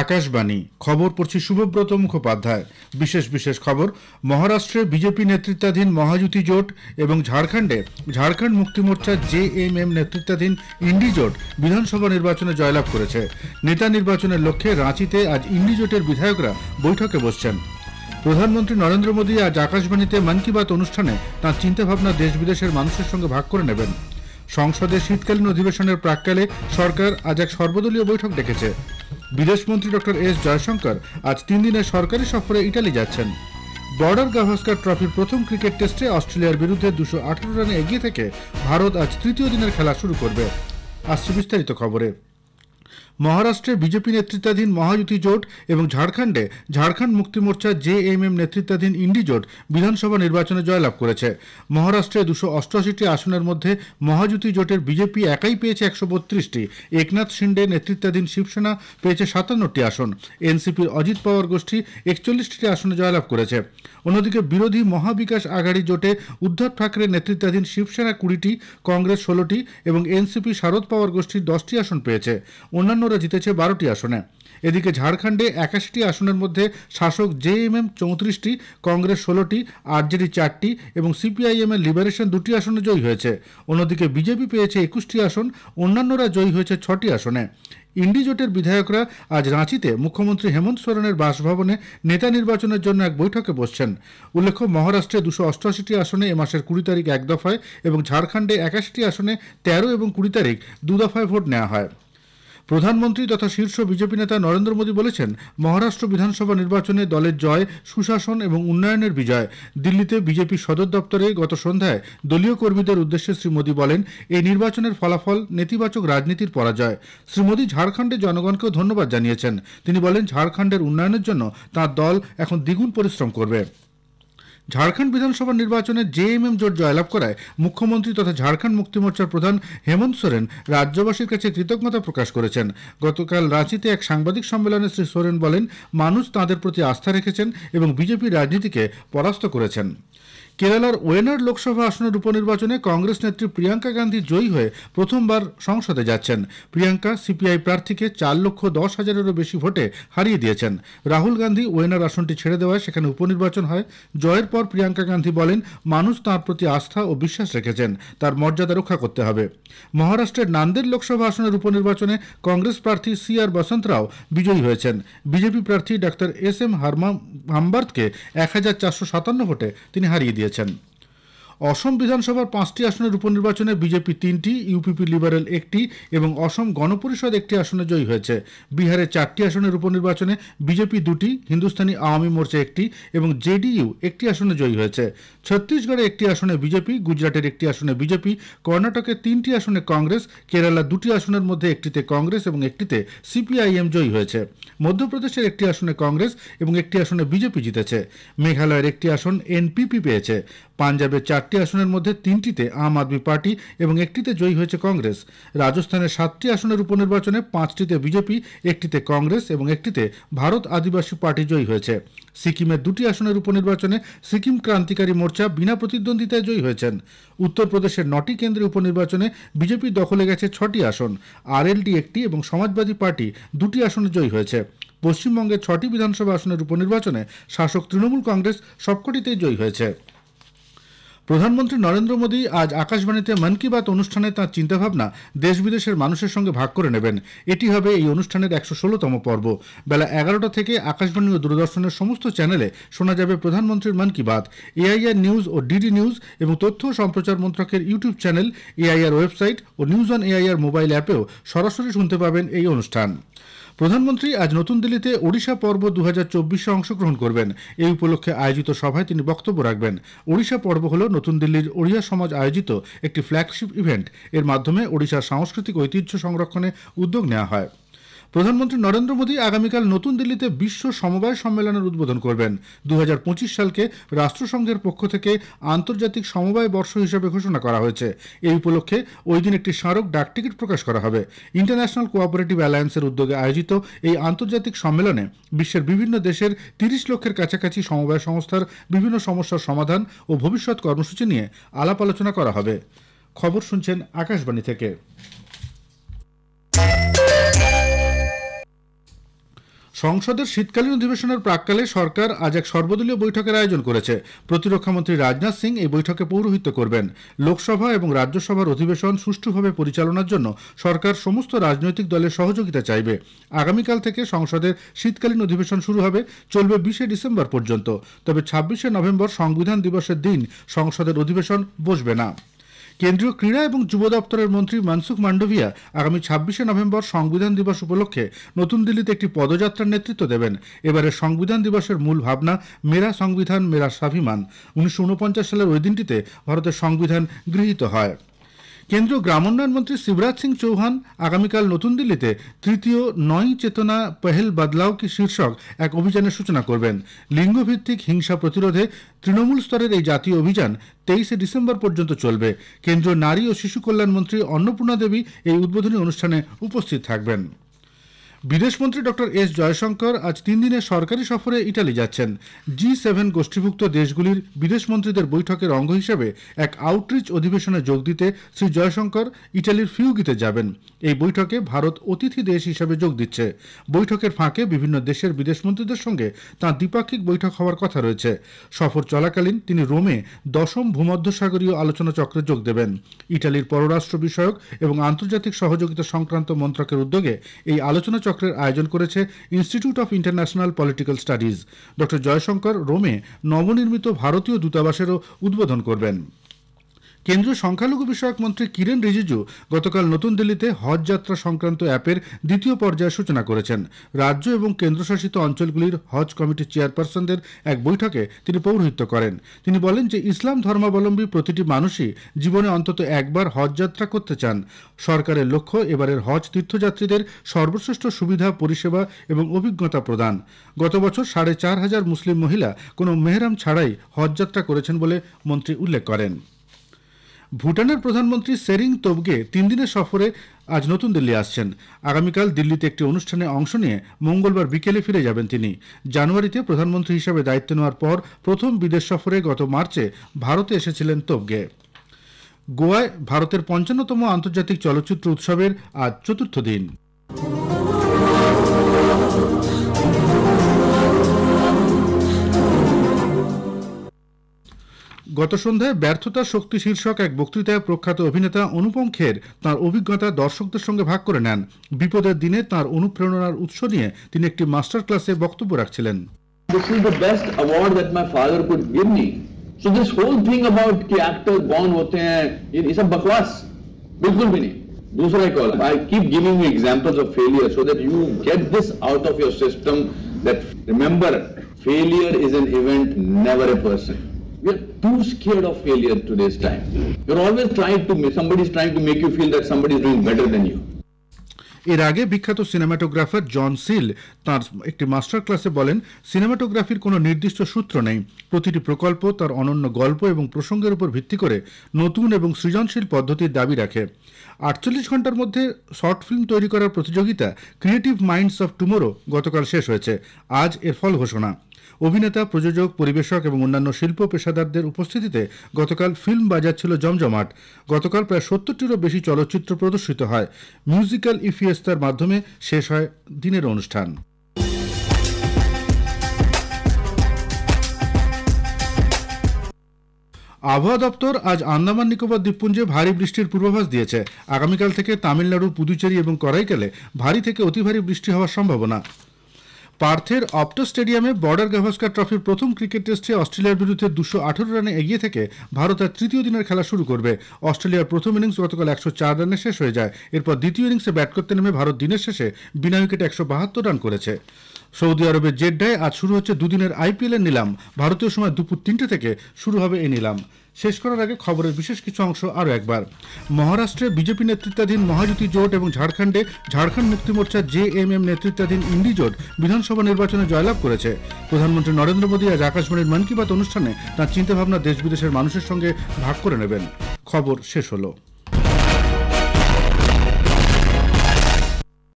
আকাশবাণী খবর পড়ছি শুভব্রত মুখোপাধ্যায়। বিশেষ খবর। মহারাষ্ট্রে বিজেপি নেতৃত্বাধীন মহাজুতি জোট এবং ঝাড়খণ্ডে ঝাড়খণ্ড মুক্তি মোর্চা জেএমএম নেতৃত্বাধীন ইন্ডি জোট বিধানসভা নির্বাচনে জয়লাভ করেছে। নেতা নির্বাচনের লক্ষ্যে রাঁচিতে আজ ইন্ডি জোটের বিধায়করা বৈঠকে বসছেন। প্রধানমন্ত্রী নরেন্দ্র মোদী আজ আকাশবাণীতে মন কি বাত অনুষ্ঠানে তাঁর চিন্তাভাবনা দেশ বিদেশের মানুষের সঙ্গে ভাগ করে নেবেন। সংসদের শীতকালীন অধিবেশনের প্রাক্কালে সরকার আজ এক সর্বদলীয় বৈঠক ডেকেছে। বিদেশমন্ত্রী ডক্টর এস জয়শঙ্কর আজ 3 দিনের সরকারি সফরে ইটালি যাচ্ছেন। বর্ডার গাভাস্কার ট্রফির প্রথম ক্রিকেট টেস্টে অস্ট্রেলিয়ার বিরুদ্ধে 218 রানে এগিয়ে থেকে ভারত আজ তৃতীয় দিনের খেলা শুরু করবে। আসছে বিস্তারিত খবরে। মহারাষ্ট্রে বিজেপি নেতৃত্বাধীন মহাজুতি জোট এবং ঝাড়খণ্ডে ঝাড়খণ্ড মুক্তি মোর্চা জেএমএম নেতৃত্বাধীন ইন্ডি জোট বিধানসভা নির্বাচনে জয়লাভ করেছে। মহারাষ্ট্রে 288টি আসনের মধ্যে মহাজুতি জোটের বিজেপি একাই পেয়েছে 132টি, একনাথ শিন্ডে নেতৃত্বাধীন শিবসেনা পেয়েছে 57টি আসন, এনসিপির অজিত পাওয়ার গোষ্ঠী 41টি আসনে জয়লাভ করেছে। অন্যদিকে বিরোধী মহাবিকাশ আঘাড়ি জোটে উদ্ধব ঠাকরে নেতৃত্বাধীন শিবসেনা 20টি, কংগ্রেস 16টি এবং এনসিপি শারদ পাওয়ার গোষ্ঠীর 10টি আসন পেয়েছে। অন্যান্যরা জিতেছে 12টি আসনে। এদিকে ঝাড়খণ্ডে 81টি আসনের মধ্যে শাসক জেএমএম 34টি, কংগ্রেস 16টি, আরজেডি 4টি এবং সিপিআইএম এর লিবারেশন 2টি আসনে জয়ী হয়েছে। অন্যদিকে বিজেপি পেয়েছে 21টি আসন, অন্যান্যরা জয়ী হয়েছে 6টি আসনে। ইন্ডি জোটের বিধায়করা আজ রাঁচিতে মুখ্যমন্ত্রী হেমন্ত সোরেনের বাসভবনে নেতা নির্বাচনের জন্য এক বৈঠকে বসছেন। উল্লেখ্য, মহারাষ্ট্রে 288টি আসনে এ মাসের 20 তারিখ এক দফায় এবং ঝাড়খণ্ডে 81টি আসনে 13 এবং 20 তারিখ 2 দফায় ভোট নেওয়া হয়। প্রধানমন্ত্রী তথা শীর্ষ বিজেপি নেতা নরেন্দ্র মোদী বলেছেন, মহারাষ্ট্র বিধানসভা নির্বাচনে দলের জয় সুশাসন এবং উন্নয়নের বিজয়। দিল্লিতে বিজেপি সদর দপ্তরে গত সন্ধ্যায় দলীয় কর্মীদের উদ্দেশ্যে শ্রী মোদী বলেন, এই নির্বাচনের ফলাফল নেতিবাচক রাজনীতির পরাজয়। শ্রী মোদী ঝাড়খণ্ডের জনগণকেও ধন্যবাদ জানিয়েছেন। তিনি বলেন, ঝাড়খণ্ডের উন্নয়নের জন্য তাঁর দল এখন দ্বিগুণ পরিশ্রম করবে। ঝাড়খণ্ড বিধানসভা নির্বাচনে জেএমএম জোট জয়লাভ করায় মুখ্যমন্ত্রী তথা ঝাড়খণ্ড মুক্তি মোর্চার প্রধান হেমন্ত সোরেন রাজ্যবাসীর কাছে কৃতজ্ঞতা প্রকাশ করেছেন। গতকাল রাঁচিতে এক সাংবাদিক সম্মেলনে শ্রী সোরেন বলেন, মানুষ তাঁদের প্রতি আস্থা রেখেছেন এবং বিজেপির রাজনীতিকে পরাস্ত করেছেন। কেরালার ওয়েনার লোকসভা আসনের উপনির্বাচনে কংগ্রেস নেত্রী প্রিয়াঙ্কা গান্ধী জয়ী হয়ে প্রথমবার সংসদে যাচ্ছেন। প্রিয়াঙ্কা সিপিআই প্রার্থীকে 4,10,000-এরও বেশি ভোটে হারিয়ে দিয়েছেন। রাহুল গান্ধী ওয়েনার আসনটি ছেড়ে দেওয়ায় সেখানে উপনির্বাচন হয়। জয়ের পর প্রিয়াঙ্কা গান্ধী বলেন, মানুষ তাঁর প্রতি আস্থা ও বিশ্বাস রেখেছেন, তার মর্যাদা রক্ষা করতে হবে। মহারাষ্ট্রের নান্দের লোকসভা আসনের উপনির্বাচনে কংগ্রেস প্রার্থী CR বসন্ত রাও বিজয়ী হয়েছেন। বিজেপি প্রার্থী ডক্টর SM হামবার্তকে 1,457 ভোটে তিনি হারিয়ে দিয়েছেন। অসম বিধানসভার 5টি আসনের উপনির্বাচনে বিজেপি 3টি, ইউপিপি লিবারেল 1টি এবং অসম গণপরিষদ 1টি আসনে জয়ী হয়েছে। বিহারে 4টি আসনের উপনির্বাচনে বিজেপি 2টি, হিন্দুস্তানি আওয়ামী মোর্চা 1টি এবং জেডিইউ 1টি আসনে জয়ী হয়েছে। ছত্তিশগড়ে 1টি আসনে বিজেপি, গুজরাটের 1টি আসনে বিজেপি, কর্ণাটকে 3টি আসনে কংগ্রেস, কেরালা 2টি আসনের মধ্যে 1টিতে কংগ্রেস এবং 1টিতে সিপিআইএম জয়ী হয়েছে। মধ্যপ্রদেশের 1টি আসনে কংগ্রেস এবং 1টি আসনে বিজেপি জিতেছে। মেঘালয়ের 1টি আসন এনপিপি পেয়েছে। পাঞ্জাবের 4টি আসনের মধ্যে 3টিতে আম আদমি পার্টি এবং 1টিতে জয়ী হয়েছে কংগ্রেস। রাজস্থানের 7টি আসনের উপনির্বাচনে 5টিতে বিজেপি, 1টিতে কংগ্রেস এবং 1টিতে ভারত আদিবাসী পার্টি জয়ী হয়েছে। সিকিমের 2টি আসনের উপনির্বাচনে সিকিম ক্রান্তিকারী মোর্চা বিনা প্রতিদ্বন্দ্বিতায় জয়ী হয়েছেন। উত্তরপ্রদেশের 9টি কেন্দ্রে উপনির্বাচনে বিজেপি দখলে গেছে 6টি আসন, আরএলডি 1টি এবং সমাজবাদী পার্টি 2টি আসনে জয়ী হয়েছে। পশ্চিমবঙ্গের 6টি বিধানসভা আসনের উপনির্বাচনে শাসক তৃণমূল কংগ্রেস সবকটিতেই জয়ী হয়েছে। প্রধানমন্ত্রী নরেন্দ্র মোদী আজ আকাশবাণীতে মন কি বাত অনুষ্ঠানে তাঁর চিন্তাভাবনা দেশ বিদেশের মানুষের সঙ্গে ভাগ করে নেবেন। এটি হবে এই অনুষ্ঠানের 116তম পর্ব। বেলা 11টা থেকে আকাশবাণী ও দূরদর্শনের সমস্ত চ্যানেলে শোনা যাবে প্রধানমন্ত্রীর মন কি বাত। এআইআর নিউজ ও ডিডি নিউজ এবং তথ্য ও সম্প্রচার মন্ত্রকের ইউটিউব চ্যানেল, এআইআর ওয়েবসাইট ও নিউজ অন এআইআর মোবাইল অ্যাপেও সরাসরি শুনতে পাবেন এই অনুষ্ঠান। প্রধানমন্ত্রী আজ নতুন দিল্লিতে ওড়িশা পর্ব 2024-এ অংশগ্রহণ করবেন। এই উপলক্ষে আয়োজিত সভায় তিনি বক্তব্য রাখবেন। ওড়িশা পর্ব হল নতুন দিল্লির ওড়িয়া সমাজ আয়োজিত একটি ফ্ল্যাগশিপ ইভেন্ট। এর মাধ্যমে ওড়িশার সাংস্কৃতিক ঐতিহ্য সংরক্ষণে উদ্যোগ নেওয়া হয়। প্রধানমন্ত্রী নরেন্দ্র মোদী আগামীকাল নতুন দিল্লিতে বিশ্ব সমবায় সম্মেলনের উদ্বোধন করবেন। 2025 সালকে রাষ্ট্রসংঘের পক্ষ থেকে আন্তর্জাতিক সমবায় বর্ষ হিসেবে ঘোষণা করা হয়েছে। এই উপলক্ষে ওই দিন একটি স্মারক ডাকটিকিট প্রকাশ করা হবে। ইন্টারন্যাশনাল কোঅপারেটিভ অ্যালায়েন্সের উদ্যোগে আয়োজিত এই আন্তর্জাতিক সম্মেলনে বিশ্বের বিভিন্ন দেশের 30 লক্ষের কাছাকাছি সমবায় সংস্থার বিভিন্ন সমস্যার সমাধান ও ভবিষ্যৎ কর্মসূচি নিয়ে আলাপ আলোচনা করা হবে। খবর শুনছেন আকাশবাণী থেকে। সংসদের শীতকালীন অধিবেশনের প্রাক্কালে সরকার আজ এক সর্বদলীয় বৈঠকের আয়োজন করেছে। প্রতিরক্ষামন্ত্রী রাজনাথ সিং এই বৈঠকে পৌরোহিত্য করবেন। লোকসভা এবং রাজ্যসভার অধিবেশন সুষ্ঠুভাবে পরিচালনার জন্য সরকার সমস্ত রাজনৈতিক দলের সহযোগিতা চাইবে। আগামীকাল থেকে সংসদের শীতকালীন অধিবেশন শুরু হবে, চলবে 20শে ডিসেম্বর পর্যন্ত। তবে 26শে নভেম্বর সংবিধান দিবসের দিন সংসদের অধিবেশন বসবে না। কেন্দ্রীয় ক্রীড়া এবং যুব দপ্তরের মন্ত্রী মনসুখ মান্ডভিয়া আগামী 26শে নভেম্বর সংবিধান দিবস উপলক্ষে নতুন দিল্লিতে একটি পদযাত্রার নেতৃত্ব দেবেন। এবারের সংবিধান দিবসের মূল ভাবনা মেরা সংবিধান মেরা স্বাভিমান। 1949 সালের ওই দিনটিতে ভারতের সংবিধান গৃহীত হয়। কেন্দ্রীয় গ্রামোন্নয়ন মন্ত্রী শিবরাজ সিং চৌহান আগামীকাল নতুন দিল্লিতে তৃতীয় নই চেতনা পেহেল বদলাও কি শীর্ষক এক অভিযানের সূচনা করবেন। লিঙ্গভিত্তিক হিংসা প্রতিরোধে তৃণমূল স্তরের এই জাতীয় অভিযান 23শে ডিসেম্বর পর্যন্ত চলবে। কেন্দ্রীয় নারী ও শিশু কল্যাণ মন্ত্রী অন্নপূর্ণা দেবী এই উদ্বোধনী অনুষ্ঠানে উপস্থিত থাকবেন। বিদেশমন্ত্রী ডক্টর এস জয়শঙ্কর আজ 3 দিনের সরকারি সফরে ইটালি যাচ্ছেন। G7 গোষ্ঠীভুক্ত দেশগুলির বিদেশমন্ত্রীদের বৈঠকের অঙ্গ হিসেবে এক আউটরিচ অধিবেশনে যোগ দিতে শ্রী জয়শঙ্কর ইটালির ফিউগিতে যাবেন। এই বৈঠকে ভারত অতিথি দেশ হিসেবে যোগ দিচ্ছে। বৈঠকের ফাঁকে বিভিন্ন দেশের বিদেশমন্ত্রীদের সঙ্গে তাঁর দ্বিপাক্ষিক বৈঠক হওয়ার কথা রয়েছে। সফর চলাকালীন তিনি রোমে 10ম ভূমধ্যসাগরীয় আলোচনা চক্রে যোগ দেবেন। ইটালির পররাষ্ট্র বিষয়ক এবং আন্তর্জাতিক সহযোগিতা সংক্রান্ত মন্ত্রকের উদ্যোগে এই আলোচনা চক্রের আয়োজন করেছে institute of international political studies. Doctor Jaishankar রোমে নবনির্মিত ভারতীয় দূতাবাসেরও উদ্বোধন করবেন। কেন্দ্রীয় সংখ্যালঘু বিষয়ক মন্ত্রী কিরেন রিজিজু গতকাল নতুন দিল্লিতে হজ যাত্রা সংক্রান্ত অ্যাপের দ্বিতীয় পর্যায়ের সূচনা করেছেন। রাজ্য এবং কেন্দ্রশাসিত অঞ্চলগুলির হজ কমিটির চেয়ারপারসনদের এক বৈঠকে তিনি পৌরোহিত্য করেন। তিনি বলেন যে ইসলাম ধর্মাবলম্বী প্রতিটি মানুষই জীবনে অন্তত একবার হজ যাত্রা করতে চান। সরকারের লক্ষ্য এবারের হজ তীর্থযাত্রীদের সর্বশ্রেষ্ঠ সুবিধা, পরিষেবা এবং অভিজ্ঞতা প্রদান। গত বছর 4,500 মুসলিম মহিলা কোনো মেহরাম ছাড়াই হজ যাত্রা করেছেন বলে মন্ত্রী উল্লেখ করেন। ভুটানের প্রধানমন্ত্রী সেরিং তোবগে 3 দিনের সফরে আজ নতুন দিল্লি আসছেন। আগামীকাল দিল্লিতে একটি অনুষ্ঠানে অংশ নিয়ে মঙ্গলবার বিকেলে ফিরে যাবেন তিনি। জানুয়ারিতে প্রধানমন্ত্রী হিসেবে দায়িত্ব নেওয়ার পর প্রথম বিদেশ সফরে গত মার্চে ভারতে এসেছিলেন তোবগে। গোয়ায় ভারতের 55তম আন্তর্জাতিক চলচ্চিত্র উৎসবের আজ 4র্থ দিন। গত সন্ধ্যায় ব্যর্থতার শক্তি শীর্ষক এক বক্তৃতায় প্রখ্যাত অভিনেতা অনুপম খের তাঁর অভিজ্ঞতা দর্শকদের সঙ্গে ভাগ করে নেন। বিপদের দিনে তাঁর অনুপ্রেরণার উৎস নিয়ে তিনি একটি মাস্টার ক্লাসে বক্তব্য রাখছিলেন। This is the best award that my father could give me. So this whole thing about कि actor born होते हैं, ये सब बकवास बिल्कुल भी नहीं। दूसरा एक और, I keep giving you examples of failure so that you get this out of your system that remember failure is an event, never a person. We are too scared of failure today's time. You're always somebody's trying to make you feel that somebody is doing better than you. এর আগে বিখ্যাত cinematographer জন seal তার একটি master ক্লাসে বলেন, সিনেমাটোগ্রাফির কোনো নির্দিষ্ট সূত্র নেই। প্রতিটি প্রকল্প তার অনন্য গল্প এবং প্রসঙ্গের উপর ভিত্তি করে নতুন এবং সৃজনশীল পদ্ধতির দাবি রাখে। 48 ঘন্টার মধ্যে শর্ট ফিল্ম তৈরি করার প্রতিযোগিতা ক্রিয়েটিভ মাইন্ডস অফ টুমোরো গতকাল শেষ হয়েছে। আজ এর ফল ঘোষণা। অভিনেতা, প্রযোজক, পরিবেশক এবং অন্যান্য শিল্প পেশাদারদের উপস্থিতিতে গতকাল ফিল্ম বাজার ছিল জমজমাট। গতকাল প্রায় 70টিরও বেশি চলচ্চিত্র প্রদর্শিত হয়। মিউজিক্যাল ইফিয়েস্তার মাধ্যমে শেষ হয় দিনের অনুষ্ঠান। আবহাওয়া দপ্তর আজ আন্দামান নিকোবর দ্বীপপুঞ্জে ভারী বৃষ্টির পূর্বাভাস দিয়েছে। আগামীকাল থেকে তামিলনাড়ুর পুদুচেরি এবং করাইকালে ভারী থেকে অতি ভারী বৃষ্টি হওয়ার সম্ভাবনা। পার্থের অপটো স্টেডিয়ামে বর্ডার গাভাস্কার ট্রফির প্রথম ক্রিকেট টেস্টে অস্ট্রেলিয়ার বিরুদ্ধে 218 রানে এগিয়ে থেকে ভারত আর তৃতীয় দিনের খেলা শুরু করবে। অস্ট্রেলিয়ার প্রথম ইনিংস গতকাল 104 রানে শেষ হয়ে যায়। এরপর দ্বিতীয় ইনিংসে ব্যাট করতে নেমে ভারত দিনের শেষে বিনা উইকেটে 172 রান করেছে। সৌদি আরবের জেড্ডায় আজ শুরু হচ্ছে দুদিনের আইপিএলের নিলাম। ভারতীয় সময় দুপুর 3টে থেকে শুরু হবে এই নিলাম। শেষ করার আগে খবরের বিশেষ কিছু অংশ আরও একবার। মহারাষ্ট্রে বিজেপি নেতৃত্বাধীন মহাজুতি জোট এবং ঝাড়খণ্ডে ঝাড়খণ্ড মুক্তি মোর্চা জেএমএম নেতৃত্বাধীন ইন্ডি জোট বিধানসভা নির্বাচনে জয়লাভ করেছে। প্রধানমন্ত্রী নরেন্দ্র মোদী আজ আকাশবাণীর মন কি বাত অনুষ্ঠানে তাঁর চিন্তাভাবনা দেশ বিদেশের মানুষের সঙ্গে ভাগ করে নেবেন। খবর শেষ হলো।